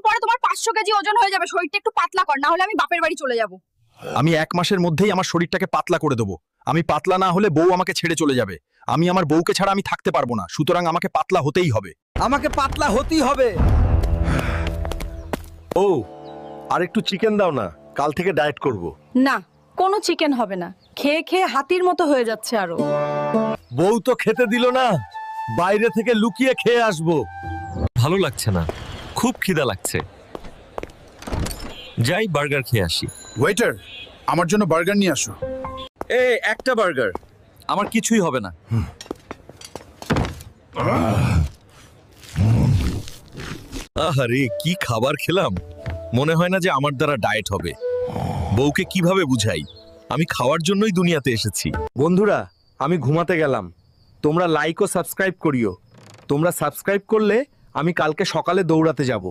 পরে তোমার 500 কেজি ওজন হয়ে যাবে, শরীরটা একটু পাতলা কর, না হলে আমি বাপের বাড়ি চলে যাব। আমি 1 মাসের মধ্যেই আমার শরীরটাকে পাতলা করে দেবো। আমি পাতলা না হলে বউ আমাকে ছেড়ে চলে যাবে। আমি আমার বউকে ছাড়া আমি থাকতে পারবো না, সুতরাং আমাকে পাতলা হতেই হবে। আমাকে পাতলা হতেই হবে। ও, আর একটু চিকেন দাও না, কাল থেকে ডায়েট করব। না, কোনো চিকেন হবে না, খেয়ে খেয়ে হাতির মতো হয়ে যাচ্ছে আরো। বউ তো খেতে দিল না, বাইরে থেকে লুকিয়ে খেয়ে আসবো। ভালো লাগছে না, খুব খিদা লাগছে। যাই বার্গার খেয়ে আসি। ওয়েটার, আমার জন্য বার্গার নিয়ে আসো। একটা বার্গার, আমার কিছুই হবে না। আহারে কি খাবার খেলাম, মনে হয় না যে আমার দ্বারা ডায়েট হবে। বউকে কিভাবে বুঝাই আমি খাওয়ার জন্যই দুনিয়াতে এসেছি। বন্ধুরা, আমি ঘুমাতে গেলাম। তোমরা লাইক ও সাবস্ক্রাইব করিও। তোমরা সাবস্ক্রাইব করলে আমি কালকে সকালে দৌড়াতে যাব।